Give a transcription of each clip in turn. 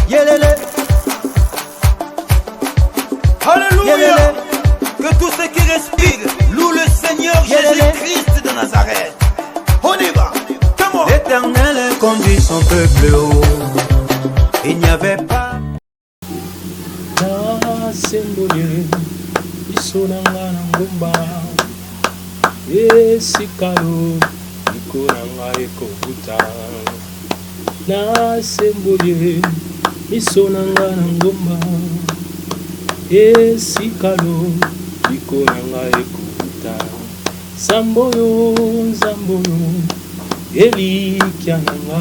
Yelele. Alléluia. Yelele. Que tous ceux qui respirent louent le Seigneur Jésus-Christ de Nazareth. On y va. Come on. L'Éternel conduit son peuple haut. Il n'y avait pas. Sembole isonanga na ngomba esikalo ikonanga ekobuta na sembole isonanga na ngomba esikalo ikonanga ekobuta zamboyo elikyananga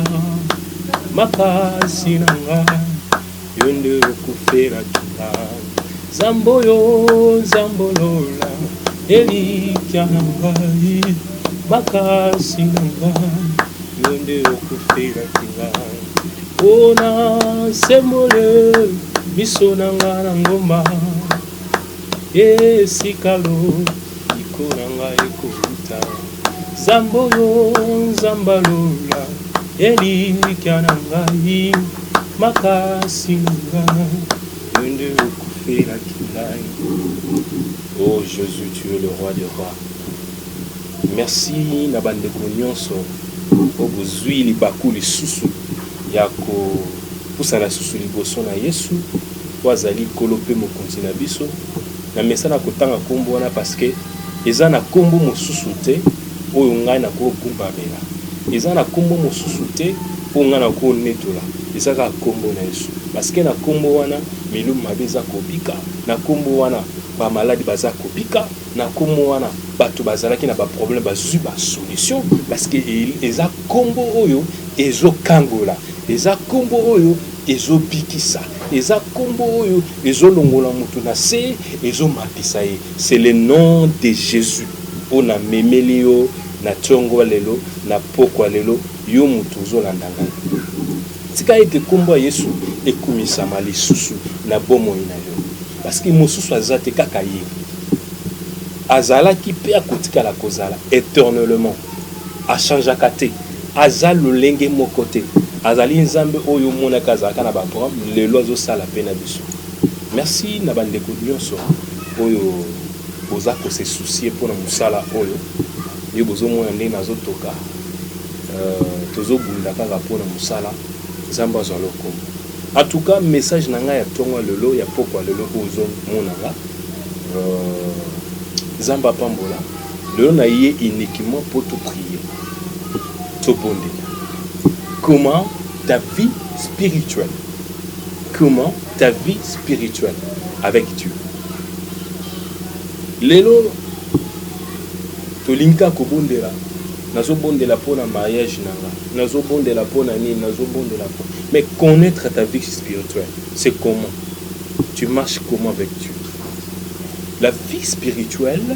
makasi nanga yonde okufera kila zamboyo zambolola elikya na ngai makasi na ngai yonde okufera kila ona sembole miso na nga na ngomba esikalo iko na ngai ekobuta zamboyo zambalola elikya na ngai makasi na ngai yonde okufera kila. Oh Jésus, tu es le roi des rois. Merci na bandeko nyonso obozwi libaku lisusu ya kopusana susu liboso na Yesu po azali kolo mpe mokonzi na biso na mesana kotanga kombo wana paske eza na kombo mosusu te oyo ngai nakogumbamela, eza na kombo mosusu te po ngai nakonetola, eza kaka kombo na Yesu paske na kombo wana milumu mabe eza kobika, na kombo wana bamaladi baza kobika, na kombo wana bato bazalaki na baproblème bazwi basolution paske eza kombo oyo ezokangola, eza kombo oyo ezobikisa, eza kombo oyo ezolongola mutu na se ezomatisa ye. C'est le nom de Jésus po na memeli yo na tongo lelo na pokwa lelo yo mutu ozolanda ngai. Tika ete kombo ya Yesu ekumisama lisusu na bomoi na yo paske mosusu aza te kaka ye azalaki mpe akotikala kozala éternellement, achangeaka te, aza lolenge moko te, azali nzambe oyo omonaka azalaka na baproblème lelo azosala mpe na biso. Merci na bandeko nyonso oyo boza kose soucie mpona mosala oyo yo bozomona ndenge nazotoka tozobunda kaka mpona mosala nzambe azwa lokombo. En tout cas, message na ngai ya tongo lelo ya pokwa lelo ozomonanga Zamba pambola lelo na ye uniquement pour te prier, te bonder. Comment ta vie spirituelle, comment ta vie spirituelle avec Dieu. Lelo tolinka ko bondela nazo bondela pona mariage nanga, nazo bondela pona nini, nazo bondela pona. Mais connaître ta vie spirituelle, c'est comment? Tu marches comment avec Dieu? La vie spirituelle,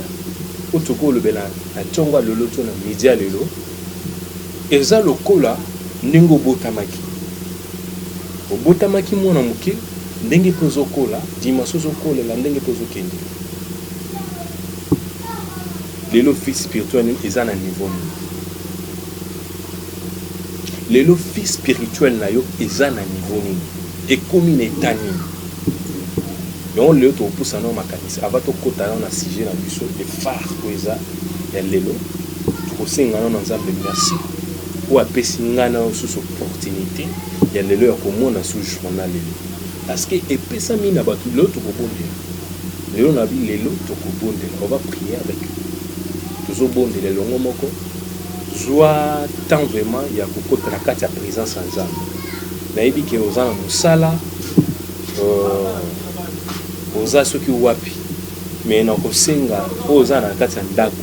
otoko le bela, la tonga le loto na media lelo, eza lokola ndenge botamaki. Botamaki mona muke, ndenge pozokola, dimaso zokola la ndenge pozokende. Lelo vie spirituelle eza na niveau ni. Lelo vie spirituelle na yo eza na niveau ni. Ekomi na état ni. Donc lelo to poussa na makanisa ava to kota na sujet na biso de phare ko eza ya lelo. To senga na nzambe merci. Ou apesi ngana sous opportunité ya lelo ya komona sous journal lelo. Parce que epesa mi na batu lelo to kobondela. Lelo na bi lelo to kobondela. On va prier avec toujours bondela longo moko. Joie tant vraiment ya kokota na kati ya présence en nzambe. Na yebi ke ozana musala oza soki wapi mais na kosenga oza na kati ya ndako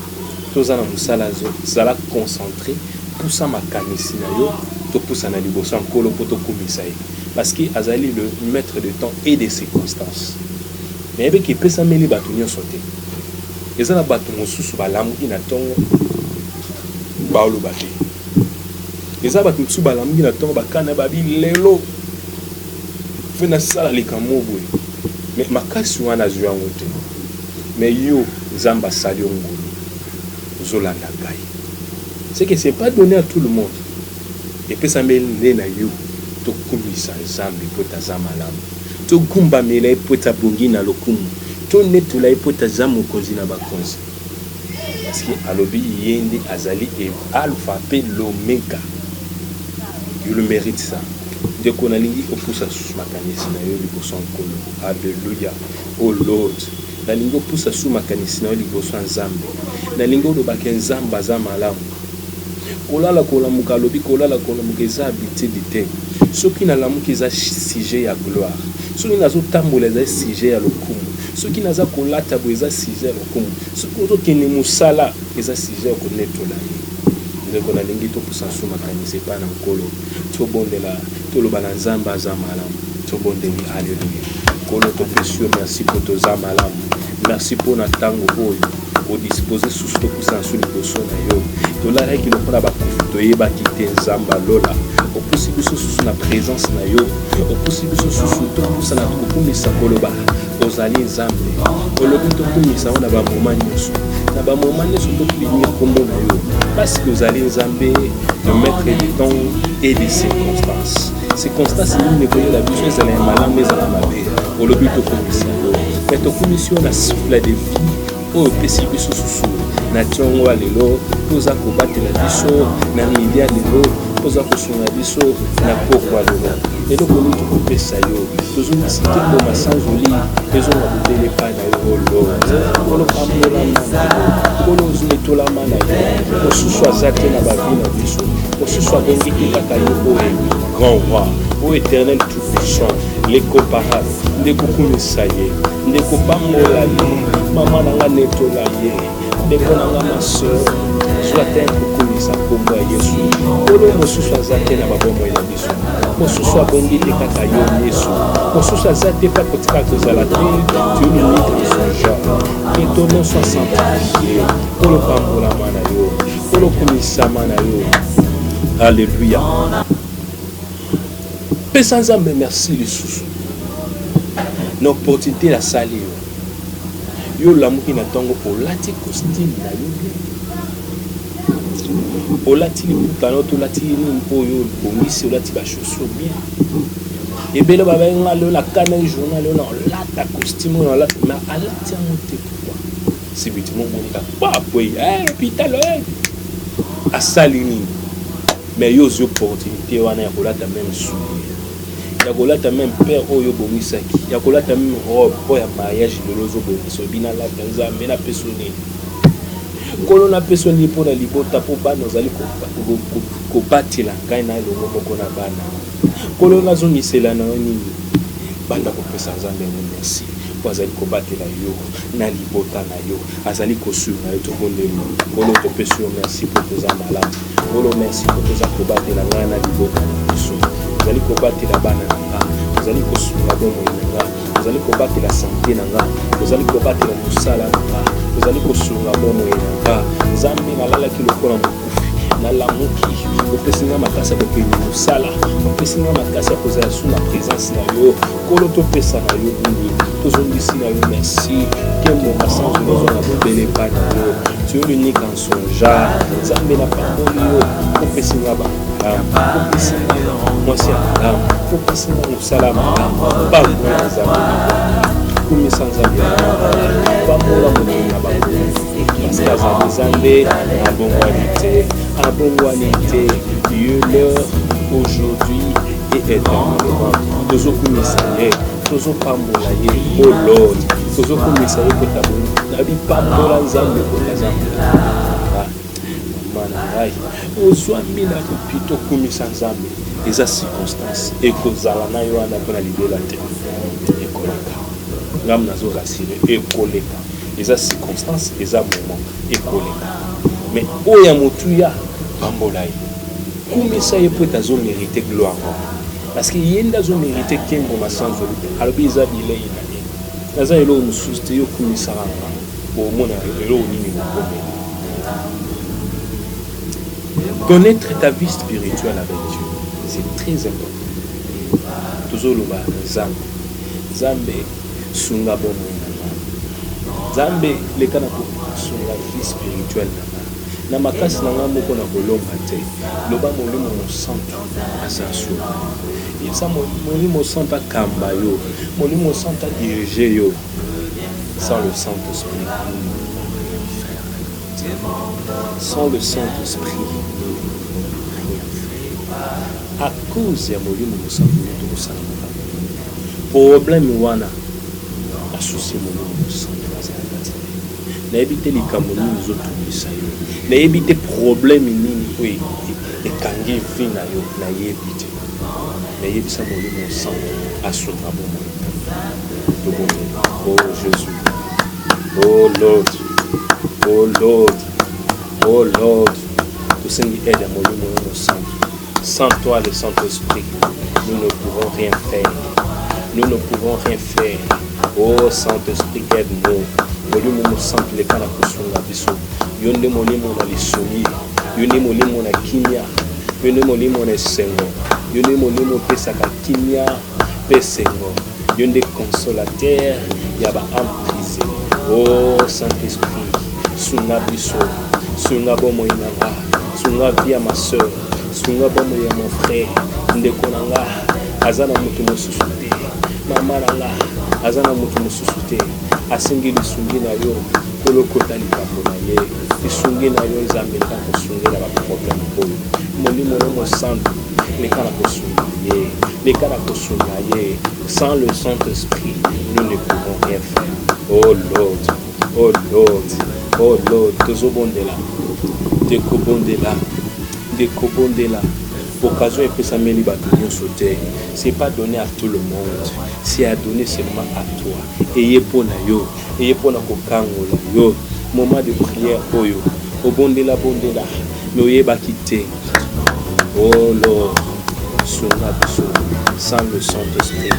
toza na musala zo zala concentré pour ça makanisi na yo to poussa na liboso nkolo poto komisa ye parce que azali le maître de temps et des circonstances. Mais avec pesa meli batu nyonso te ezala batu mosusu balamuki na tongo baolo bate ezala batu mosusu balamuki na tongo bakana babi lelo fena sala likambo boye mais makasi wana azwi yango te mais yo nzambe asali yo ngolu ozolanda ngai. C'est que c'est pas donné à tout le monde epesa meli na yo tokumisa nzambe po taza malamu, togumbamela ye po tabongi na lokumu, tonetola ye po taza mokonzi na bakonzi. Parce que alobi yende azali et alpha pe l'omega. Il le mérite ça. De qu'on a lingi opusa makanisi na yo liboso nkolo. Alléluia. Oh Lord. Na lingo pusa su makanisi na yo liboso nzambe. Na lingo do bakenzamba za malamu. Kolala kolamuka alobi kolala kolamuka eza habitude te. Soki na lamuki eza sujet ya gloire. Soki nazo tambola eza sujet ya lokumu. Soki naza kolata bo eza sujet ya lokumu. Soki ozokende mosala eza sujet ya konetola ye. Ndeko na lingi topusa su makanisi pa na nkolo. Tobondela toloba na nzamba aza malamu. Tobondeli alléluia. Kolo topesi yo merci po toza malamu. Merci po na tango oyo odisposer susu topusa su liboso na yo. Tolalaki lokola bakufi toyebaki te nzamba lola. Opusi biso susu na présence na yo. Opusi biso susu topusa na tokumisa koloba ozali nzambe. Olobi tokumisa ona ba moment nyonso. Na ba moment nyonso topinir kombo na yo. Parce que ozali nzambe, le maître du temps et des circonstances. Circonstances ni ne koyo la biso ezala malamu ezala mabe. Olobi tokumisa yo. Mais tokumisa yo na souffle de vie. Oyo pesi biso susu na tiongo lelo poza kobatela biso na milia lelo poza kosunga biso na pokwa lelo lelo koni tokopesa yo tozongisike koma sanzoli ezonga bobele pa na yo Lord kolo pambola kolo ozonetolama na yo mosusu aza te na bavi na biso mosusu abongi te kaka yo oyo grand roi oyo éternel tout puissant l'incomparable ndeko kumisa ye ndeko pambola ye mama nanga netola ye ndeko nanga maseur soit un kokumisa kombo ya Yesu kolo mosusu aza te na babomoi na biso mosusu abongi te kaka yo Yesu mosusu aza te mpa kotika kozala te tu l'unique de son genre que ton nom soit sanctifié kolo pambolama na yo kolo kumisama na yo alléluia pesa nzambe merci lisusu na opportunité ya sali yo lamuki na ntongo olati costume na yo olati liputa na tolati nini oyo bongisi olati bachaussure bien ebele babenga leo na kana journal leo na olata costume na olata mais alati yango te pourquoi si biti momonika papoye hôpital asali nini mais yo ozwi opportunité wana ya kolata même soulier ya kolata même père oyo bomisaki ya kolata même robe oyo ya mariage lelo ozobomisa obina lata nzambe na peso nini kolo na peso nini mpo na libota mpo bana ozali kobatela ngai na elongo moko na bana kolo nazongisela na yo nini banda kopesa nzambe yango merci po azali kobatela yo na libota na yo azali kosunga yo tobondeli kolo topesi yo merci po toza malamu kolo merci po toza kobatela ngai na libota na biso ozali kobatela bana na nga ozali kosunga bomoi na nga ozali kobatela sante na nga ozali kobatela mosala na nga ozali kosunga bomoi na nga nzambe nalalaki lokola mokufi nalamuki opesi nga makasi ya kokende mosala opesi nga makasi ya kozala su na présence na yo kolo topesa na yo buni tozongisi na yo merci kembo masanzo nazonga bobele epai na yo tu es l'unique en son genre nzambe na pamboli yo opesi nga bamalamu opesi nga mwasi ya malamu opesi nga mosala malamu bamona nzambe kumisa nzambe bambola mokili na bango parce que azali nzambe abongwani te lieu l'heure aujourd'hui et éternellement tozokumisa ye tozopambola ye o Lord tozokumisa ye kotaboni na bipambola nzambe kotazambola mama na ngai ozwami na kopi tokumisa nzambe eza circonstance ekozala na yo wana mpona libela te ekoleka ngam nazorasire ekoleka eza circonstance eza moment ekoleka mais oya motuya pambola ye kumisa ye po ete azomérite gloire parce que ye nde azomérite kembo masanzoli te alobi eza bilei na ye naza eloko mosusu te yo kumisaka nga omona eloko nini mokomeli connaître ta vie spirituelle avec Dieu c'est très important tozoloba nzambe nzambe sunga bomoi na nga nzambe leka na kosunga vie spirituelle na nga na makasi na nga moko na kolomba te loba molimo mosantu aza sura ça molimo santa kamba yo, molimo santa diriger yo. Sans le Saint-Esprit. Sans le Saint-Esprit, à cause ya molimo musambulu to sala problème wana asusi molimo musambulu na éviter les kamoni nous autres bisayo na éviter problème nini oui et kangi vina yo na éviter na éviter molimo musambulu asuka bon oh Jésus, oh Lord, oh Lord, oh Lord, tout ce qui aide à mon sang. Sans toi, le Saint-Esprit, nous ne pouvons rien faire. Nous ne pouvons rien faire. Oh Saint-Esprit, aide-nous. Molimo sang les kana kusunga biso. Yonde molimo na lisoni. Yonde molimo na kimia. Yonde molimo na sengo. Yonde molimo pesa ka kimia, pesengo. Yonde consolateur, yaba emprisé. Oh Saint-Esprit, sunga biso, sunga bomo inanga, sunga via ma soeur, sunga bomo ya mon frère, ndeko nanga, azana mutu mosusu te, mama nanga, azana mutu mosusu te, asengi lisungi na yo, kolokota likambo na ye, lisungi na yo nzambe leka kosungi na baproblème oyo, molimo na mo santo, leka na kosunga ye, leka na kosunga ye, sans le Saint-Esprit, nous ne pouvons rien faire. Oh Lord, oh Lord, oh Lord, tozobondela, dekobondela, occasion et pesa meli batonyo sauter. C'est pas donné à tout le monde, c'est à donner seulement à toi. Ayez pour na yo, ayez pour na kokangola yo. Moment de prière oyo, obondela bondela, mais oye bakite. Oh Lord, sunga biso, sans le Saint-Esprit,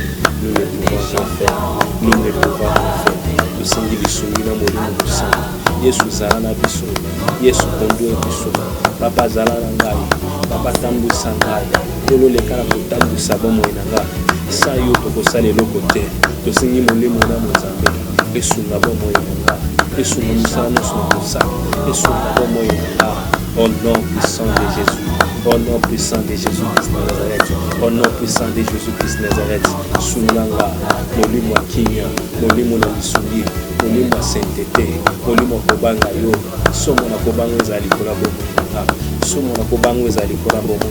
nous ne pouvons rien faire. Nous ne pouvons rien faire. Nous sommes des souvenirs de sang. Yesu zalana biso, Yesu conduit biso. Papa zalana ngai, Papa tambu sangai. Lelo le kala ko tambu sabomo inanga. Sa yo to ko sale lokote. To singi molemo na mozambe. Yesu na bomo inanga. Yesu na musana so sa. Yesu na bomo inanga. Au nom puissant de Jésus. Au nom puissant de Jésus-Christ de Nazareth. Au nom puissant de Jésus-Christ de Nazareth. Sunanga, molimo akinya, molimo na lisungi, molimo sainteté, molimo kobanga yo. Somo na kobanga ezali kola bomo. Somo na kobanga ezali kola bomo.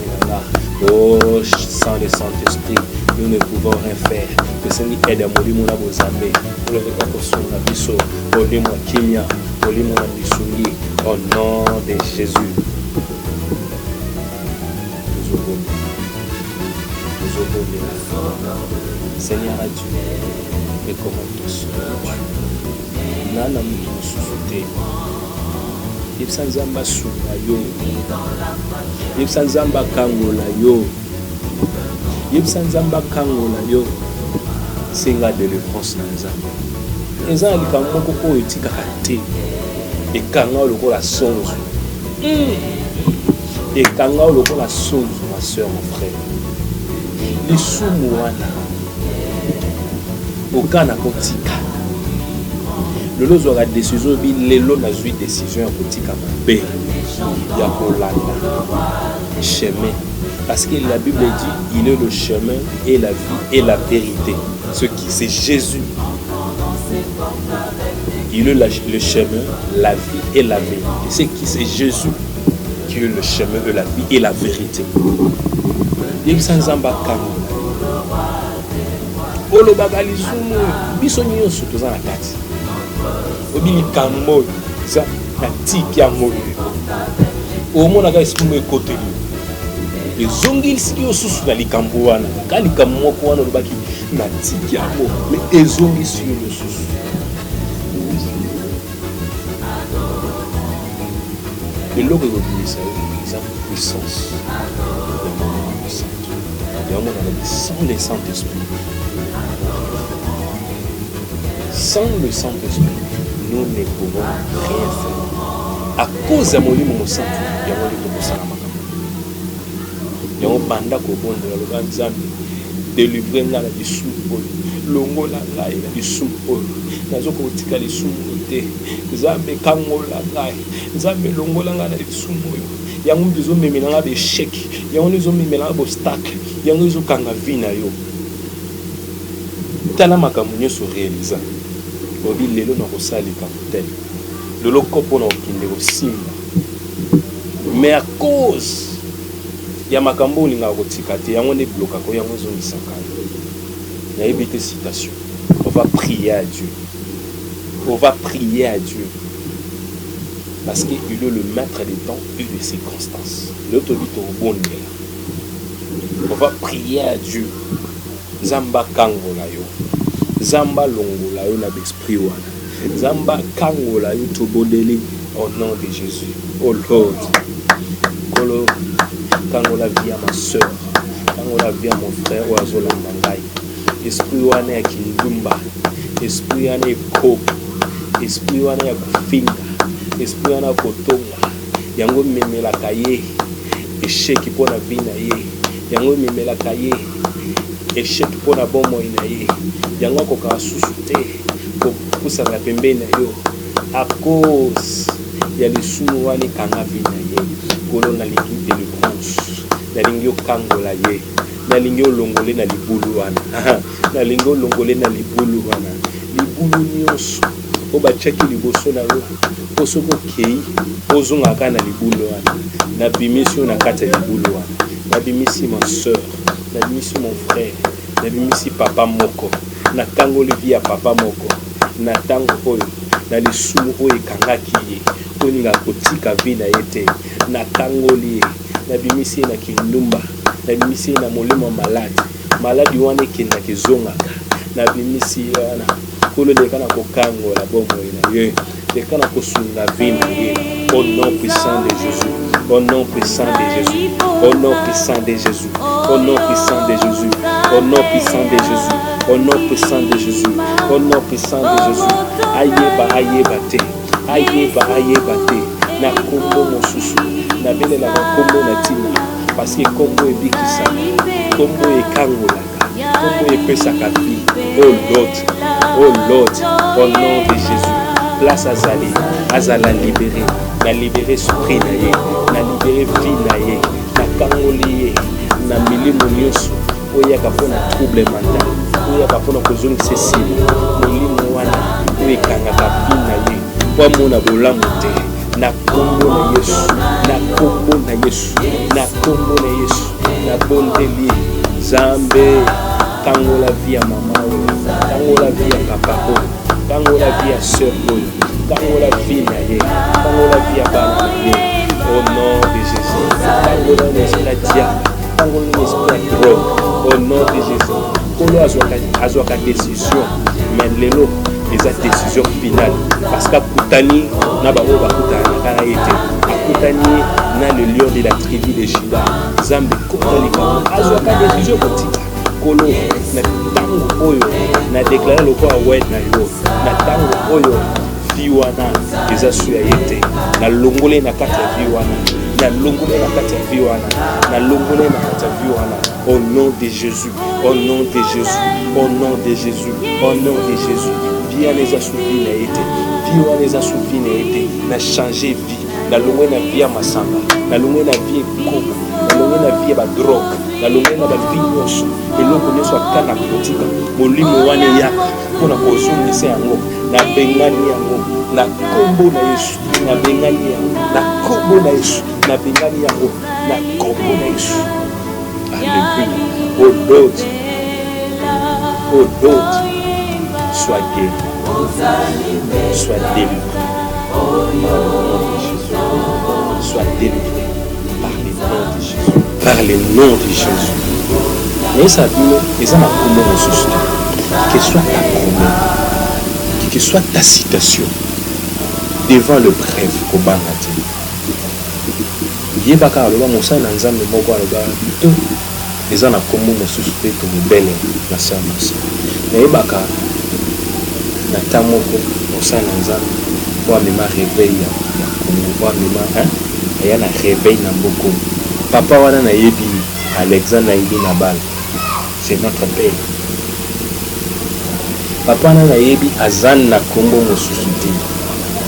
Oh, sans le Saint-Esprit, nous ne pouvons rien faire. Que Seigneur aide à molimo na bozambe. Pour le repas pour son abisso, molimo akinya, molimo na lisungi. Au nom de Jésus. Seigneur a Dieu, et comment tout cela nana mutu mususu yebisa nzambe asunga yo, yebisa nzambe akangola yo, yebisa nzambe akangola yo. Senga délivrance na nzambe eza na likambo moko oyo etikaka te, ekanga lokola sonzo, ekanga lokola sonzo. Ma soeur, mon frère, les sous-moana okana kotika lelo zwa décision bi lelo na zui décision ya kotika mabe ya kolanda chemin, parce que la Bible dit il est le chemin et la vie et la vérité. Ce qui c'est Jésus, il est le chemin, la vie et la vérité. Ce qui c'est Jésus qui est le chemin de la vie et la vérité. Il sans ambakamo olo babalizumu biso nyonso toza na kati obili kambo za na tiki ya moyo omona ka esimu ekoteli ezongili sikio susu na likambo wana ka likambo moko wana lobaki na tiki ya moyo mais ezongi sikio susu. Et l'eau que vous dites, c'est la puissance de mon sans le Saint-Esprit. Sans le Saint-Esprit, nous ne pouvons rien faire. À cause de mon sang, il y a un peu de sang. Il y a un banda qui est bon de la délivrer nga na lisumu oyo longola ngai na lisumu oyo nazoka kotika lisumu te nzambe kangola ngai nzambe longola ngai na lisumu oyo yango bizomemela nga beshek yango bizomemela nga bobstacle yango bizokanga vi na yo tala makambo nyonso réalisa obi lelo na kosalika motel lelo kopo na okende kosimba mais à cause ya makambo olinga kotika te yango nde blokako yango ezongisaka nayebi te citation on va prier à Dieu parce qu'il est le maître des temps et des circonstances l'autre dit au bon on va prier à Dieu Zamba kangola yo Zamba longola yo na l'esprit wana Zamba kangola yo tobondeli au nom de Jésus oh Lord kolo kangola vie à ma soeur kangola vie à mon frère ou à Zolanda ngai esprit wana ya kindumba esprit wana eko esprit wana ya kufinga esprit wana kotonga yango memelaka ye échec mpona vie na ye yango memelaka ye échec mpona bomoi na ye yango akokaka susu te kopusana pembeni na yo à cause ya lisumu wana ekanga vie na ye kolo nalingi délivrance nalingi okangola ye nalingi olongole na libulu wana nalingi olongole na libulu wana libulu nyonso o batiaki liboso na yo po soki okei ozongaka na libulu wana nabimisi yo na kati ya libulu wana nabimisi ma soeur nabimisi mon frère nabimisi papa moko natangoli vi ya papa moko na ntango oyo na lisumu oyo ekangaki ye oninga kotika vi na ye te natangoli ye nabimisi ye na kindumba nabimisi ye na molimo maladi wana ekendaka ezongaka nabimisi ye wana kolo leka na kokangola bomoi na ye leka na kosunga vi na ye au nom puissant de Jésus au nom puissant de Jésus au nom puissant de Jésus au nom puissant de Jésus au nom puissant de Jésus au nom puissant de Jésus au nom puissant de Jésus ayeba te na kombo mosusu na belela na kombo na tina parce que kombo ebikisaka kombo ekangolaka kombo epesaka vie oh Lord au nom de Jésus place azala libéré na libéré esprit na ye na libéré vie na ye na kangoli ye na milimo nyonso oyaka mpona trouble mental oyaka mpona kozongisa esili molimo wana oyo ekangaka vie na ye po amona bolamu te na kombo na Yesu na kombo na Yesu na kombo na Yesu na bondeli Nzambe kangola vie ya mama oyo kangola vie ya papa oyo kangola vie ya sœur oyo kangola vie na ye kangola vie ya bana na ye au nom de Jésus kangola l'esprit ya diable kangola l'esprit ya drogue au nom de Jésus kolo azwaka décision mais lelo eza décision finale parce qu'akutani na bango bakutanaka na ye te akutani na le lion de la tribu de Juda Nzambe kota likambo azwaka décision kotika kolo na ntango oyo na déclaré lokola word na yo na ntango oyo vi wana eza su ya ye te na longole na kati ya vi wana na longole na kati ya vi wana na longole na kati ya vi wana au nom de Jésus au nom de Jésus au nom de Jésus au nom de Jésus vie wana eza su vi na ye te vi wana eza su vi na ye te na changer vie na longwe na vie ya masanga na longwe na vie ekoma na longwe na vie ya badrogue na longwe na bavi nyonso eloko nyonso akana kotika molimo wana eyaka mpona kozongisa yango na bengani yango na kombo na Yesu na bengani yango na kombo na Yesu na bengani yango na kombo na Yesu alléluia oh Lord sois guéri sois délivré sois délivré par le nom de Jésus mais ça bino eza na kombo mosusu que soit ta promesse que soit ta citation devant le bref kobanga te yebaka aloba mosali na Nzambe moko aloba to eza na kombo mosusu te tomobele na samasa nayebaka na ta moko mosali na Nzambe po amema réveil ya kombo po amema aya na réveil na mboko papa wana nayebi Alexandre nayebi na bala c'est notre Père. Papa na yebi azan na kombo mosusu te.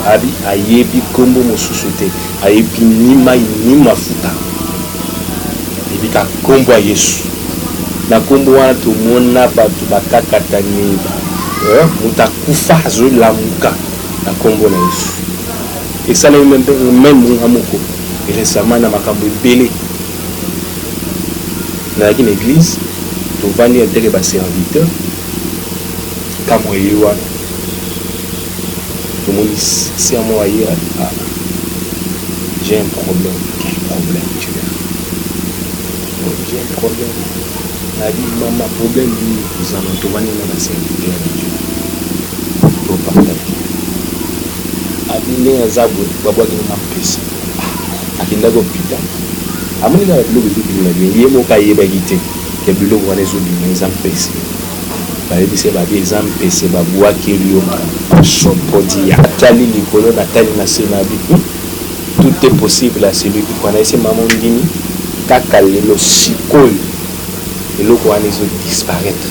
Abi ayebi kombo mosusu te. Ayebi ni mai ni mafuta. Yebi ka kombo ya Yesu. Na kombo wana tomona bato bakakata neba. Mutakufa azolamuka na kombo na Yesu. Et ça là même mungamoko. Et récemment na makambo ebele. Na une église, tu vas aller intégrer ba serviteur. Comme Ewa. Tout le monde dit c'est à moi hier. J'ai un problème. Quel problème tu as? J'ai un problème. La vie, maman, problème, nous allons te voir dans la serviteur de Dieu. Pour partager. Abine Azabo, Baba qui m'a pèsé. Akinda go pita. Amoni na bilo bitu bila bien. Yemo ka yeba gite. Ke bilo wana zo bi na exam pèsé. Ba yebi se ba bi exam pèsé ba bua kelio shopodi atali likolo na tali na sena bi. Tout est possible à celui qui connaît ses mamans ndini kaka lelo sikol. Et l'eau qui va disparaître.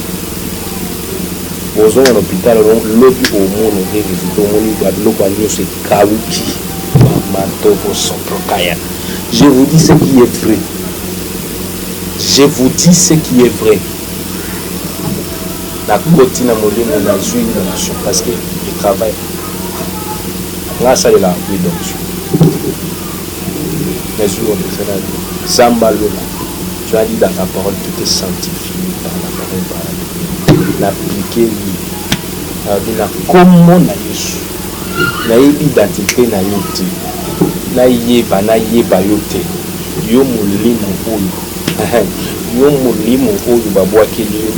Aux hommes en hôpital, l'eau qui au monde est résultat, l'eau qui va se kaouki, je vous dis ce qui est vrai. Je vous dis ce qui est vrai. La cotine à Molé, on a joué une nation parce qu'il travaille. Là, ça est là, oui, donc. Les jours, Zamba Lola. Tu as dit dans la parole, tout est sanctifié par la parole. L'appliquer, comment na Yesu. Na identité na yote. Na yeba yote. Yo mulimo oyo. Yo mulimo oyo babwakeli yo.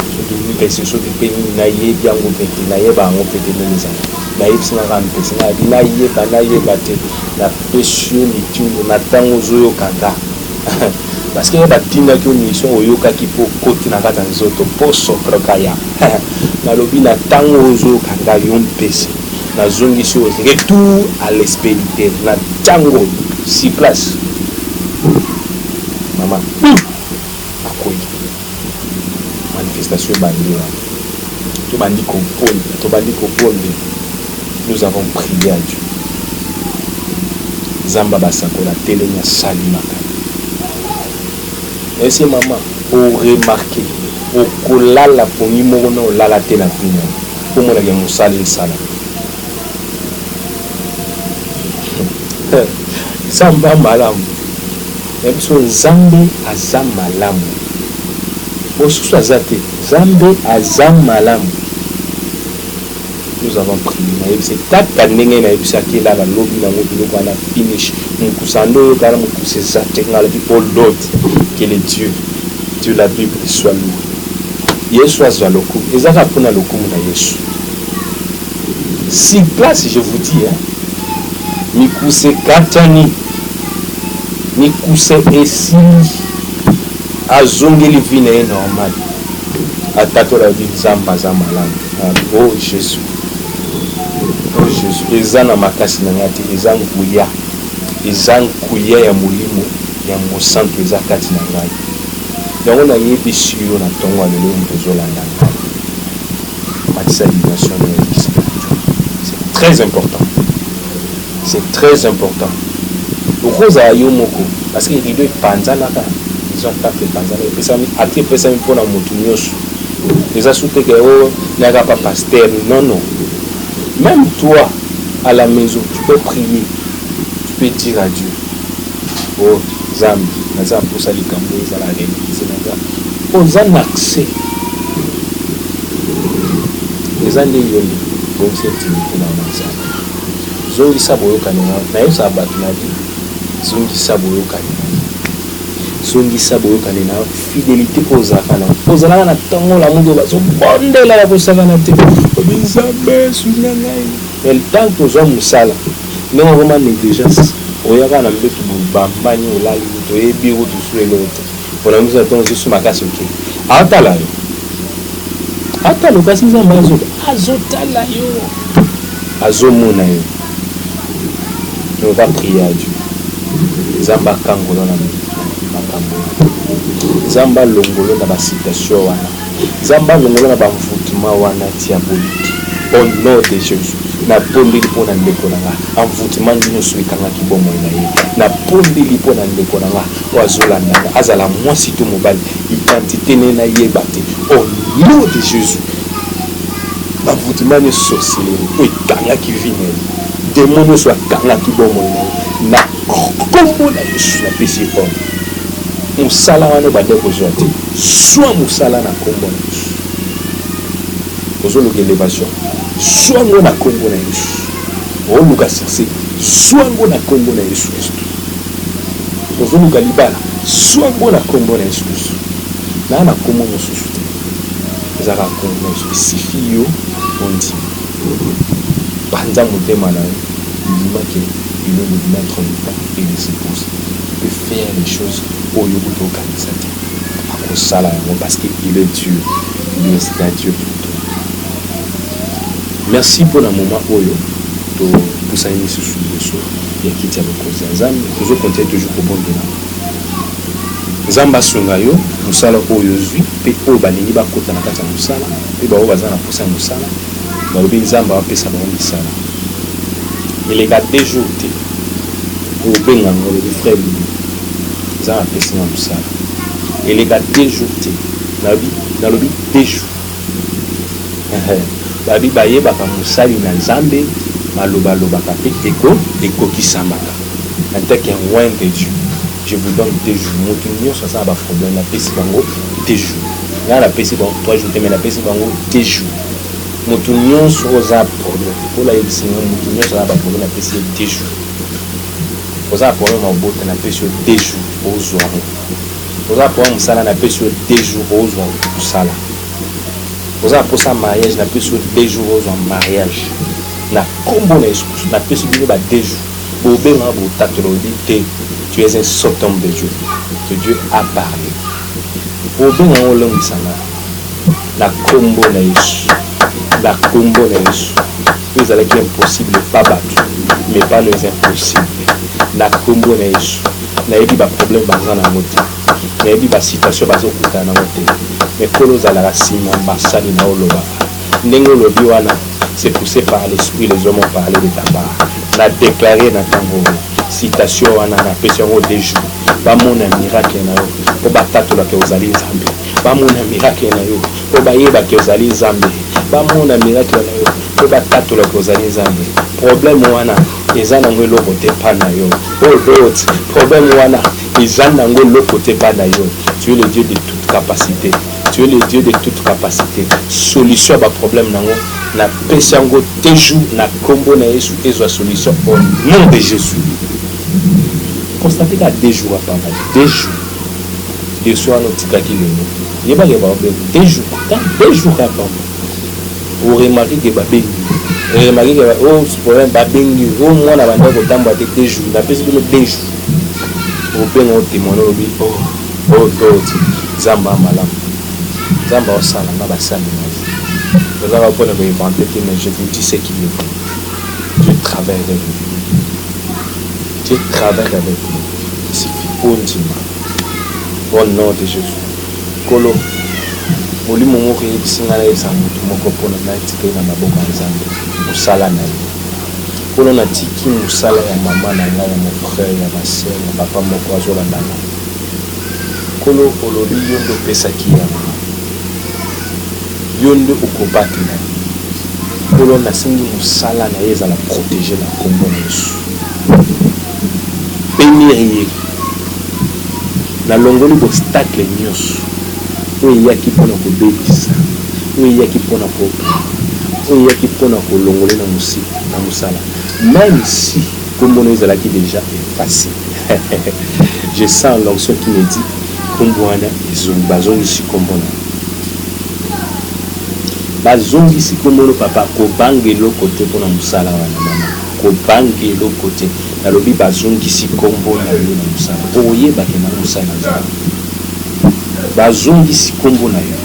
Pese so de peni na yebi yango pete na yeba yango pete neza. Na yebisi na rampesi na yeba te. Na pesio lituno na tango zoyo kanga. Parce que y a des gens qui ont une mission au yoka qui peut continuer à faire des autres pour s'offrir. Na lobi na tango ozo kanga yon pese. Na zongi sur retour à l'espérité. Na tango si place. Maman. Akoy. Manifestation bandira. To bandi kopone. Nous avons prié à Dieu. Zamba basako la télé nya salimaka. Et c'est maman, au remarquer, au kolala pour y mourir, la la télé pour moi, il y a un sale sala. Zamba malam. Et puis, Zambe azam malam. Bon, sous la zate, Zambe azam malam. Nous avons prié. C'est tata nenge na ebisa ki la lobby na ngobilo kana finish. Mukusando kana mukuse zate ngala bi all Lord. Que le Dieu de la Bible soit loué. Yesu azwa lokumu. Ezaka pona lokumu na Yesu. Si place, je vous dis, mikuse katani, mikuse esili, azongeli vine normal. Atato la vie zamba zamalan. Oh Jésus. Oh Jésus. Ezana makasi na ngati, ezan kuya. Ezan kuya ya mulimo. Ya mosantu eza kati na ngai. Donc on a yebi sur na tongo lelo ntozolanda ngai. Matisa dimension de spirituelle. C'est très important. C'est très important. Okoza yo moko parce que rido epanzana ka. Ils ont tapé panzana et ça ati pesa mpona mutu nyoso. Eza soute que oh n'aga pas pasteur. Non non. Même toi à la maison, tu peux prier. Tu peux dire à Dieu. Oh Zambi, naza posa likambo ezala réalisé naza. Oza accès. Eza nde yoni. Bon c'est timide na naza. Zongi saboyo kanena. Na yo sabatu na di. Zongi saboyo kanena. Zongi saboyo kanena. Fidélité ozaka na. Ozala na tango la mundu bazo bondela ya posaka na te. Obinzabe sunya ngai. El temps tozo musala. Non vraiment négligence. Oyaka na mbetu bambani olali to ebi o tusule lote pona musa tonzi suma kasi oke atala yo atalo kasi nzamba azotala yo azomona yo on va prier à Dieu zamba kangolo na makambo zamba longolo na ba citation wana Zamba longola na bamvutuma wana diabolique au nom de Jésus. Na pondeli pona ndeko nanga envoûtement nyonso ekangaki bomoi na ye na pondeli pona ndeko nanga oazolandanga azala mwasi to mobali identité ne na yeba te au nom de Jésus. Envoûtement nyonso sorcellerie oyo ekangaki vi na ye démon nyonso akangaki bomoi na ye na kombo na Yesu napesi ordre mosala wana bande kozwa te soit mosala na kombo na Yesu ozoluka élévation soit ngo na kombo na Yesu oluka succès soit ngo na kombo na Yesu Kristo ozoluka libala soit ngo na kombo na Yesu Kristo na kombo mosusu te ezaka kombo na Yesu esifi yo ondi banza motema na yo limaki il est le maître du temps et des épouses il peut faire les choses au lieu de l'organisateur à cause ça là parce qu'il est Dieu il est un Dieu pour toi. Merci pour le moment oyo pour ça ini sous ya kiti ya bokozi ya Nzambe toujours continuer toujours au bon de Nzamba sunga yo musala oyo zwi pe oyo balingi bakota na kati ya musala pe ba oyo baza na posa ya musala balobi Nzamba apesa bango misala eleka 2 jours te obenga ngo le frère Nzamba apesa na musala eleka 2 jours te nalobi 2 jours babi bayebaka mosali na Nzambe malobaka pe ekokisamaka en tant qu'un loin de Dieu. Je vous donne 2 jours. Moto nyonso ça ba problème na pesi bango 2 jours. Là la pesi bango 3 jours mais na pesi bango 2 jours. Moto nyonso za problème. Pour la yebisi moto nyonso za ba problème na pesi 2 jours. Oza problème au bote na pesi 2 jours ozwa. Oza problème musala na pesi 2 jours ozwa musala. Oza pour ça mariage na pesi 2 jours ozwa mariage. Na kombo na Yesu na pesi bino ba 2 jours. Bobenga bo tatolodi te. Tu es un sot homme de Dieu. Que Dieu a parlé. Bobenga o longisanga. Na kombo na Yesu. La kombo na Yesu. Vous allez qui impossible pas battre, mais pas les impossibles. Na kombo na Yesu. Na yebi ba problème baza na moto. Na yebi ba situation bazo kuta na moto. Mais kolo za la sima basali na oloba. Ndenge lobi wana c'est poussé par l'esprit, les hommes ont parlé de ta part. On a déclaré dans ta citation, on a appelé au déjou. Pas mon miracle, on va battre la causalité Zambé. Pas mon miracle, on va y aller causalité Zambé. Pas mon miracle, on va battre la causalité Zambé. Problème, on a, ils ont un lot côté panayo. Oh, l'autre, problème, on a, ils ont un lot côté panayo. Tu es le Dieu de toute capacité. Tu es le Dieu de toute capacité. Solution à problème, na pesango teju na kombo na Yesu ezwa solution au nom de Jésus. Constatez qu'à 2 jours à papa 2 jours de soir no tikaki lelo yeba ke ba 2 jours à papa o remarquer que ba bengi remarquer que o problème ba bengi o mwana banda ko tamba 2 jours na pesi bino 2 jours o benga o témoigner obi God Zamba malamu Zamba o sala na basali na vous allez pas me inventer, mais je vous dis ce qu'il est vrai. Dieu travaille avec vous. Dieu travaille avec vous. Il suffit pour au nom de Jésus. Kolo, oli momo ko yebisinga na yesa mutu moko pona na tike na maboko ya Nzambe. Musala na ye. Kolo na tiki musala ya mama na nga ya mon frère ya ma sœur ya papa moko azolanda. Kolo olobi yondo pesa kiyama. Yonde okobaki na kolo na singi musala na ye ezala protéger na kombo na Yesu bénir na longoli obstacle nyonso oyo eyaki mpona kobebisa oyo eyaki mpona oyo eyaki mpona kolongola na musala même si kombo na ezalaki déjà effacé je sens l'onction qui me dit kombo wana bazongisi kombo na bazongisi komolo papa kobangelo kote pona musala wana mama kobangelo kote nalobi bazongisi kombo na yo na musala oyebake na musala nzambe bazongisi kombo na yo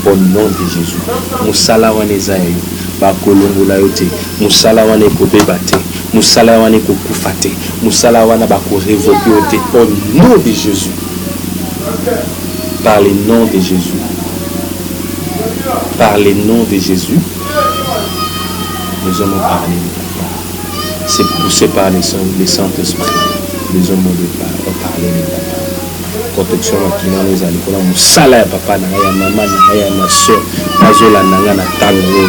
au nom de Jésus musala wana eza yo bakolongola yo te musala wana ekobeba te musala wana ekokufa te musala wana bakorevoke yo te au nom de Jésus par le nom de Jésus par le nom de Jésus, les hommes ont parlé de ta part. C'est poussé par le Saint-Esprit. Les hommes ont parlé de ta part. Protection à qui nous a dit, Moussala ya papa, ya maman, ya ma soeur, Mazola Nanga na tango.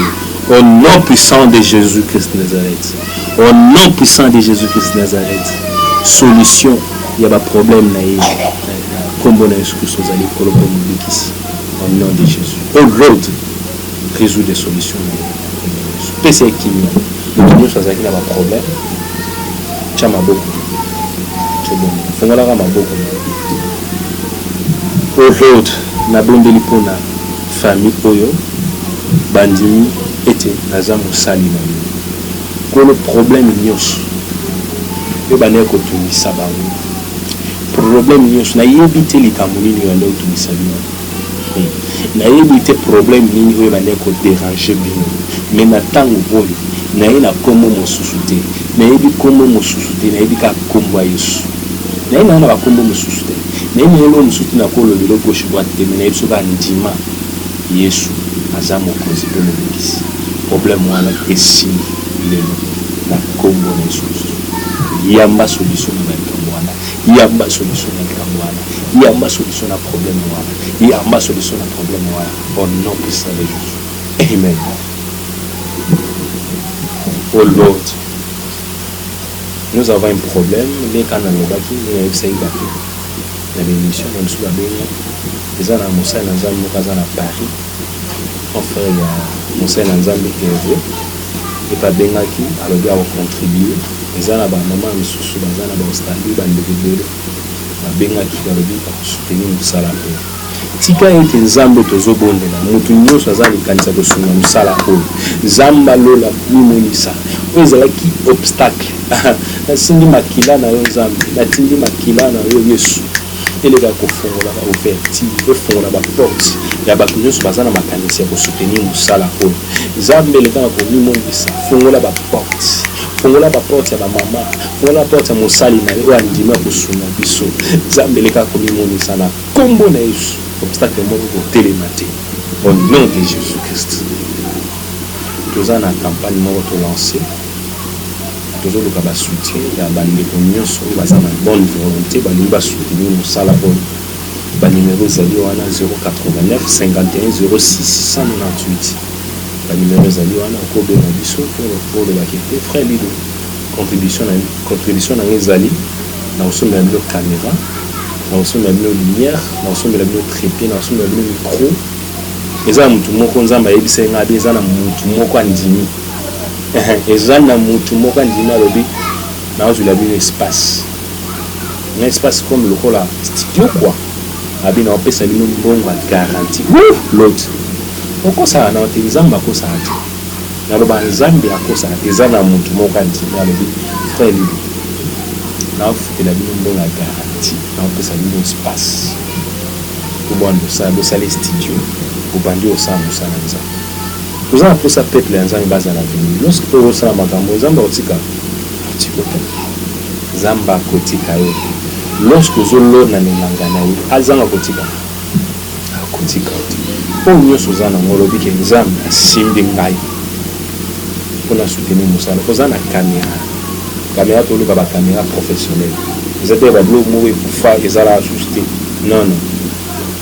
Au nom puissant de Jésus-Christ de Nazareth. Au nom puissant de Jésus-Christ de Nazareth. Solution, il y a pas de problème là. Comme on a excuse, vous allez pour le public ici. Au nom de Jésus. Oh Lord, résout des solutions. PC qui nous choisit qui n'a pas de problème. Chama beaucoup. C'est bon. Fongola ma beaucoup. Oh Lord, na bondeli pona famille oyo bandimi ete naza mosali na yo. Ko le problème nyonso. Yo bane ko tumisa bango. Problème nyonso na yebi te likambo nini yo ndo tumisa bino. Na yebi te problème nini oyo bane ko déranger bino. Mais na tango oyo na ye na komo mosusu te. Na yebi komo mosusu te, na yebi ka kombo Yesu. Na ye na ba kombo mosusu te. Na ye na mosusu na ko lobelo gauche droite te, mais na yebi so ba ndima Yesu aza mokonzi pe mobikisi. Problème wana esi lelo na kombo na Yesu. Yamba solution na likambo wana. Yamba solution na likambo wana. Yamba solution na problème wana. Yamba solution na problème wana. Au nom puissant de Jésus. Amen. Oh Lord, nous avons un problème, mais quand on a bâti, nous avons essayé de bâtir. Dans l'émission, nous avons bien. Les gens à Moussa et Nanzam, nous avons à Paris. Mon frère, il y a Moussa et Nanzam qui est heureux. Et pas bien qui, alors il a contribué. Les gens à maman, nous sommes dans l'Australie, dans le Bébé. Bien qui a soutenir Moussa. Tika ete nzambe tozobondela mutu nyonso azali kanisa kosunga musala oyo nzamba lola mimonisa oyo ezalaki obstacle nasindi makila na yo nzambe natindi makila na yo Yesu eleka kofongola ba ouverture efongola ba porte ya bato nyonso baza na makanisi ya kosoutenir musala oyo nzambe eleka na komimonisa fongola ba porte. Fongola ba porte ya ba mama, fongola porte ya mosali na yo andima kosunga biso nzambe eleka komimonisa na kombo na Yesu. Obstacle moko kotelemate au nom de Jésus-Christ. Nous avons une campagne moko lancée. Nous avons un soutien. Il y a une bonne volonté. Nous avons soutenir nos salariés. Le numéro est 089 51 06 198. Le numéro est 089 pour le baquet. Frère Lido, contribution dans les alliés. Nous sommes dans la caméra. Nous sommes dans la lumière, nous sommes dans le trépied, nous sommes dans le micro. Et ça, nous sommes dans le micro. Et ça, nous sommes dans le micro. Et ça, nous sommes dans le micro. Nous sommes dans l'espace. Un espace comme le studio, quoi. Nous avons fait une bonne garantie. L'autre. Pourquoi ça a été des hommes à cause de ça? Nous avons des hommes à cause de ça. Et ça, nous sommes dans le micro. Frère Lido. Nous avons fait une bonne garantie. Nous avons fait un espace. Nous avons fait un studio. Nous avons fait un studio. Nous avons fait un peuple en base à l'avenir. Lorsque nous avons fait un studio, nous avons fait un studio. Lorsque nous avons fait un studio, nous avons fait un studio. Nous avons fait un studio. Pour soutenir nous avons fait une caméra. Caméra tout le caméra professionnelle. Vous êtes là pour faire des ajustés. Non.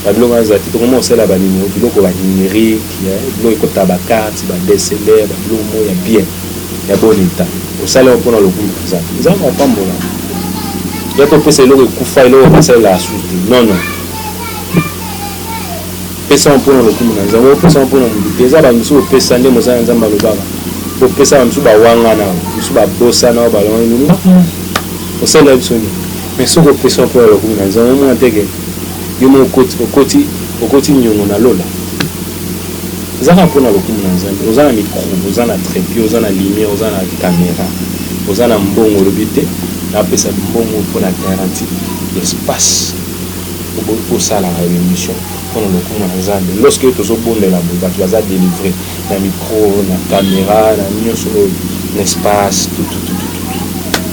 Pas de l'eau à zati. Comment on sait la numéro? De l'eau qu'on va numérique, de l'eau qu'on tabac carte, de DSLR, de l'eau il y a bien, il y a bon état. Au salaire on prend le coup de ça. Nous avons pas bon là. Il y a qu'on fait c'est l'eau qu'on fait l'eau on sait la ajusté. Non. Personne prend le coup de ça. On personne prend le coup. Déjà bah nous sommes personne nous sommes dans le bar. Pour personne nous sommes wanga na, nous sommes bossa na ballon nous. On sait la vie. Mais ce que personne prend le coup de ça. On monte que yo mo okoti nyongo na lola. Zaka pona le coup de ça. Nous avons micro, nous avons trépied, nous avons lumière, nous avons caméra, nous avons mbongo robité. Na pesa mbongo pour la garantie l'espace pour ça la émission. Pour le coup de ça. Lorsque tu es au bon de la boîte, tu vas délivrer la micro, la caméra, la lumière sur l'espace, tout.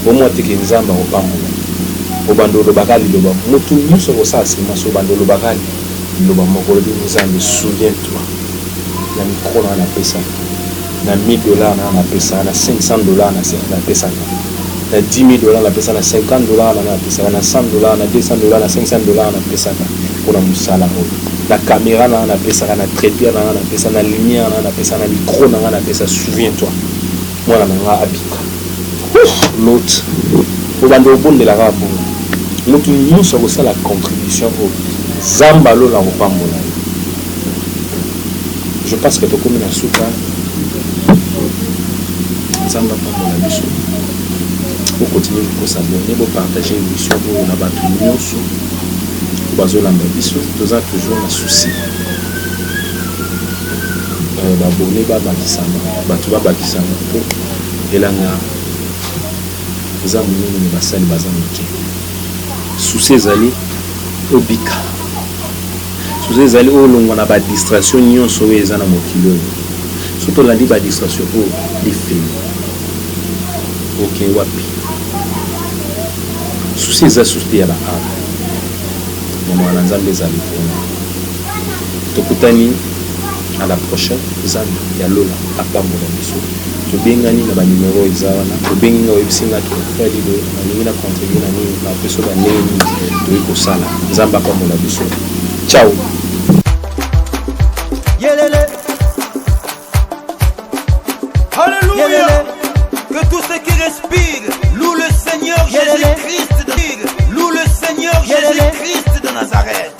Au moins tu es en zamba au pas au bando le bagali le bas. Mutu nyuso au ça c'est maso bando le bagali le bas mokolo de nzambe souviens-toi. na micro na pesa na $1000 na pesa na $500 na pesa na $10,000 na pesa na $50 na pesa na $100 na $200 na $500 na pesa pour la musala la caméra na pesa na trépied na pesa na lumière na pesa na micro na pesa. Souviens-toi moi na nga abika l'autre au bando bonde la rapo l'autre nous ça aussi la contribution au zambalo la opambola. Je pense que tu comme na souka zamba pambola biso pour continuer de s'abonner pour partager l'émission pour na batu nyonso bazolamba biso toza toujours na souci babone babakisana bato babakisana po elanga eza monene me basali baza moke. Souci ezali obika, souci ezali olongwa na badistraction nyonso oyo eza na mokili oyo. So tolandi badistraction oyo lifilme oke wapi. Souci eza souci ya baame mama na nzambe ezali mpona tokutani à la prochaine zane ya lola apambola biso tobengani na banimero eza wana tobengi nga oyebisinga tofali boye nalingi na contribue na nini bapeso bandenge nini toyi kosala nzambe apambola biso. Ciao. Yelele. Alléluia. Que tous ceux qui respirent louent le Seigneur Jésus-Christ de... Loue le Seigneur Jésus-Christ de Nazareth.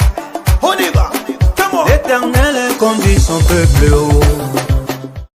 On y va. Come on. L'Éternel conduit son peuple haut.